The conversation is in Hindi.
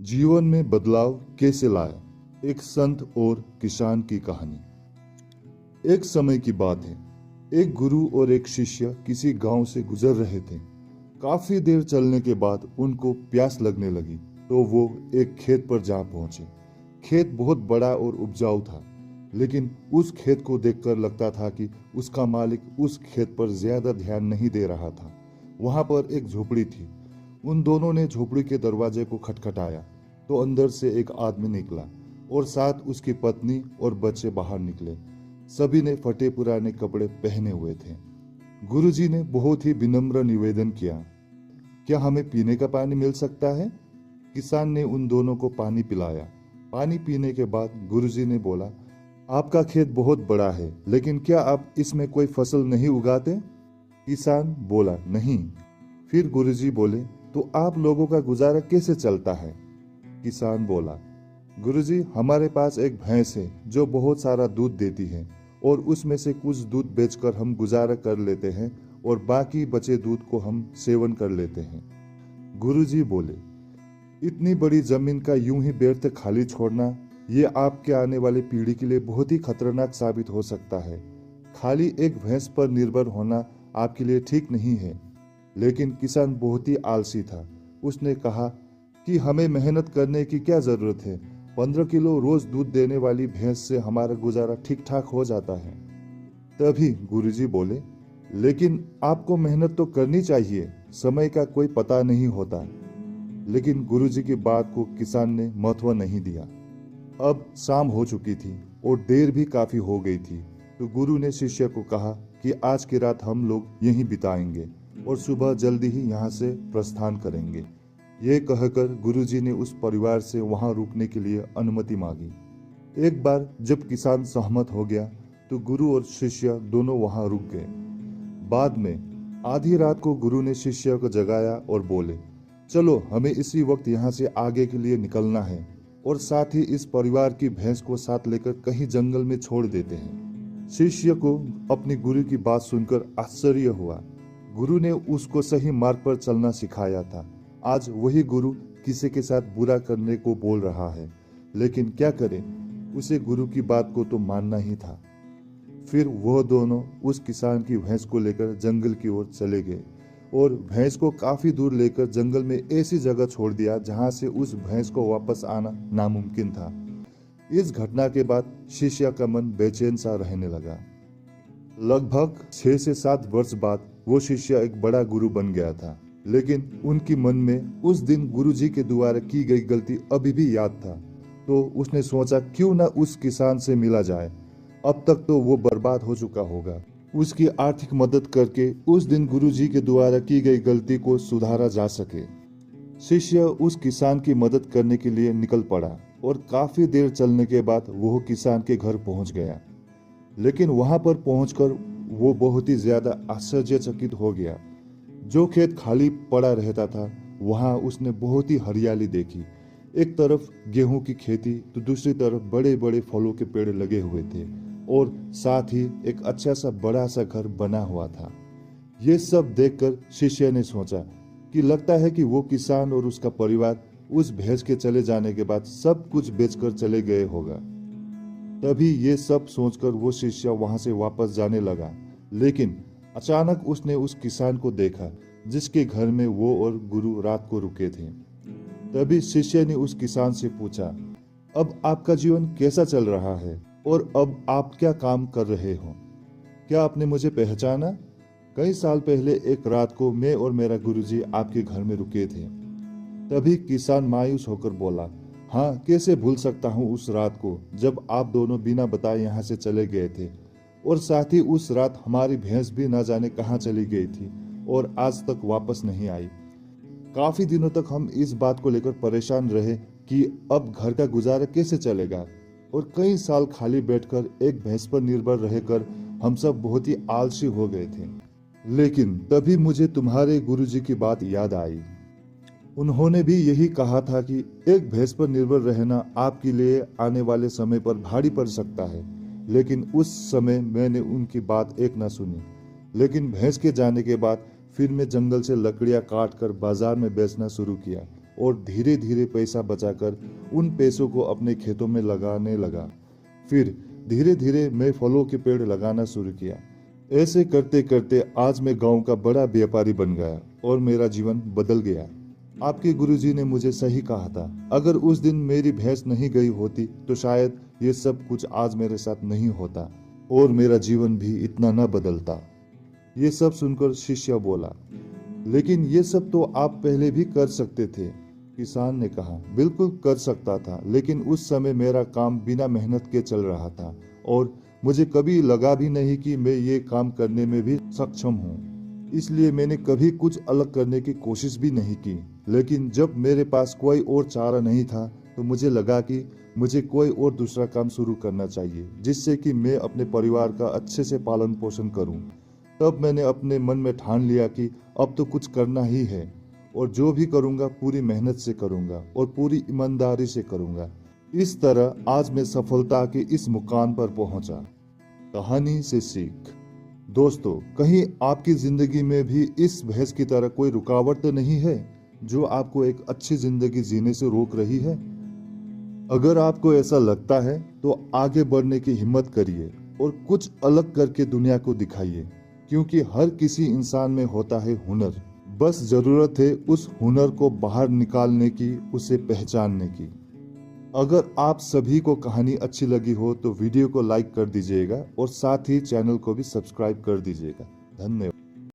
जीवन में बदलाव कैसे लाए? एक संत और किसान की कहानी। एक समय की बात है, एक गुरु और एक शिष्य किसी गांव से गुजर रहे थे। काफी देर चलने के बाद उनको प्यास लगने लगी तो वो एक खेत पर जा पहुंचे। खेत बहुत बड़ा और उपजाऊ था, लेकिन उस खेत को देखकर लगता था कि उसका मालिक उस खेत पर ज्यादा ध्यान नहीं दे रहा था। वहां पर एक झोपड़ी थी। उन दोनों ने झोपड़ी के दरवाजे को खटखटाया तो अंदर से एक आदमी निकला और साथ उसकी पत्नी और बच्चे बाहर निकले। सभी ने फटे पुराने कपड़े पहने हुए थे। गुरुजी ने बहुत ही विनम्र निवेदन किया, क्या हमें पीने का पानी मिल सकता है? किसान ने उन दोनों को पानी पिलाया। पानी पीने के बाद गुरुजी ने बोला, आपका खेत बहुत बड़ा है, लेकिन क्या आप इसमें कोई फसल नहीं उगाते? किसान बोला, नहीं। फिर गुरुजी बोले, तो आप लोगों का गुजारा कैसे चलता है? किसान बोला, गुरुजी, हमारे पास एक भैंस है जो बहुत सारा दूध देती है और उसमें से कुछ दूध बेचकर हम गुजारा कर लेते हैं और बाकी बचे दूध को हम सेवन कर लेते हैं। गुरुजी बोले, इतनी बड़ी जमीन का यूं ही व्यर्थ खाली छोड़ना, ये आपके आने वाली पीढ़ी के लिए बहुत ही खतरनाक साबित हो सकता है। खाली एक भैंस पर निर्भर होना आपके लिए ठीक नहीं है। लेकिन किसान बहुत ही आलसी था। उसने कहा कि हमें मेहनत करने की क्या जरूरत है? 15 किलो रोज दूध देने वाली भैंस से हमारा गुजारा ठीक ठाक हो जाता है। तभी गुरुजी बोले, लेकिन आपको मेहनत तो करनी चाहिए, समय का कोई पता नहीं होता। लेकिन गुरुजी की बात को किसान ने महत्व नहीं दिया। अब शाम हो चुकी थी और देर भी काफी हो गई थी, तो गुरु ने शिष्य को कहा कि आज की रात हम लोग यहीं बिताएंगे और सुबह जल्दी ही यहाँ से प्रस्थान करेंगे। ये कहकर गुरुजी ने उस परिवार से वहां रुकने के लिए अनुमति मांगी। एक बार जब किसान सहमत हो गया तो गुरु और शिष्य दोनों वहां रुक गए। बाद में आधी रात को गुरु ने शिष्य को जगाया और बोले, चलो हमें इसी वक्त यहाँ से आगे के लिए निकलना है और साथ ही इस परिवार की भैंस को साथ लेकर कहीं जंगल में छोड़ देते हैं। शिष्य को अपनी गुरु की बात सुनकर आश्चर्य हुआ। गुरु ने उसको सही मार्ग पर चलना सिखाया था। आज वही गुरु किसी के साथ बुरा करने को बोल रहा है, लेकिन क्या करें, उसे गुरु की बात को तो मानना ही था। फिर वह दोनों उस किसान की भैंस को लेकर जंगल की ओर चले गए और भैंस को काफी दूर लेकर जंगल में ऐसी जगह छोड़ दिया जहां से उस भैंस को वापस आना नामुमकिन था। इस घटना के बाद शिष्य का मन बेचैन सा रहने लगा। लगभग 6 से 7 वर्ष बाद वो शिष्य एक बड़ा गुरु बन गया था, लेकिन उनकी मन में उस दिन गुरुजी के द्वारा की गई गलती अभी भी याद था। तो उसने सोचा, क्यों ना उस किसान से मिला जाए, अब तक तो वो बर्बाद हो चुका होगा। उसकी आर्थिक मदद करके उस दिन गुरुजी के द्वारा की गई गलती को सुधारा जा सके। शिष्य उस किसान की मदद करने के लिए निकल पड़ा और काफी देर चलने के बाद वो किसान के घर पहुंच गया। लेकिन वहां पर पहुंचकर वो बहुत ही ज्यादा आश्चर्यचकित हो गया। जो खेत खाली पड़ा रहता था, वहां उसने बहुत ही हरियाली देखी। एक तरफ गेहूं की खेती तो दूसरी तरफ बड़े बड़े फलों के पेड़ लगे हुए थे और साथ ही एक अच्छा सा बड़ा सा घर बना हुआ था। ये सब देखकर शिष्य ने सोचा कि लगता है कि वो किसान और उसका परिवार उस भैंस के चले जाने के बाद सब कुछ बेचकर चले गए होगा। तभी ये सब सोचकर वो शिष्य वहां से वापस जाने लगा, लेकिन अचानक उसने उस किसान को देखा जिसके घर में वो और गुरु रात को रुके थे। तभी शिष्य ने उस किसान से पूछा, अब आपका जीवन कैसा चल रहा है और अब आप क्या काम कर रहे हो? क्या आपने मुझे पहचाना? कई साल पहले एक रात को मैं और मेरा गुरुजी आपके घर में रुके थे। तभी किसान मायूस होकर बोला, हाँ, कैसे भूल सकता हूँ उस रात को जब आप दोनों बिना बताए यहाँ से चले गए थे, और साथ ही उस रात हमारी भैंस भी न जाने कहाँ चली गई थी और आज तक वापस नहीं आई। काफी दिनों तक हम इस बात को लेकर परेशान रहे कि अब घर का गुजारा कैसे चलेगा, और कई साल खाली बैठकर एक भैंस पर निर्भर रहकर हम सब बहुत ही आलसी हो गए थे। लेकिन तभी मुझे तुम्हारे गुरुजी की बात याद आई। उन्होंने भी यही कहा था कि एक भैंस पर निर्भर रहना आपके लिए आने वाले समय पर भारी पड़ सकता है। लेकिन उस समय मैंने उनकी बात एक न सुनी। लेकिन भैंस के जाने के बाद फिर मैं जंगल से लकड़ियां काट कर बाजार में बेचना शुरू किया और धीरे धीरे पैसा बचाकर उन पैसों को अपने खेतों में लगाने लगा। फिर धीरे धीरे मैं फलों के पेड़ लगाना शुरू किया। ऐसे करते करते आज मैं गांव का बड़ा व्यापारी बन गया और मेरा जीवन बदल गया। आपके गुरुजी ने मुझे सही कहा था, अगर उस दिन मेरी भैंस नहीं गई होती तो शायद ये सब कुछ आज मेरे साथ नहीं होता और मेरा जीवन भी इतना न बदलता। ये सब सुनकर शिष्य बोला, लेकिन ये सब तो आप पहले भी कर सकते थे। किसान ने कहा, बिल्कुल कर सकता था, लेकिन उस समय मेरा काम बिना मेहनत के चल रहा था और मुझे कभी लगा भी नहीं कि मैं ये काम करने में भी सक्षम हूँ। इसलिए मैंने कभी कुछ अलग करने की कोशिश भी नहीं की। लेकिन जब मेरे पास कोई और चारा नहीं था तो मुझे लगा कि मुझे कोई और दूसरा काम शुरू करना चाहिए जिससे कि मैं अपने परिवार का अच्छे से पालन पोषण करूं। तब मैंने अपने मन में ठान लिया कि अब तो कुछ करना ही है और जो भी करूंगा पूरी मेहनत से करूंगा और पूरी ईमानदारी से करूंगा। इस तरह आज मैं सफलता के इस मुकाम पर पहुंचा। कहानी से सीख। दोस्तों, कहीं आपकी जिंदगी में भी इस भैंस की तरह कोई रुकावट तो नहीं है जो आपको एक अच्छी जिंदगी जीने से रोक रही है? अगर आपको ऐसा लगता है तो आगे बढ़ने की हिम्मत करिए और कुछ अलग करके दुनिया को दिखाइए, क्योंकि हर किसी इंसान में होता है हुनर। बस जरूरत है उस हुनर को बाहर निकालने की, उसे पहचानने की। अगर आप सभी को कहानी अच्छी लगी हो तो वीडियो को लाइक कर दीजिएगा और साथ ही चैनल को भी सब्सक्राइब कर दीजिएगा। धन्यवाद।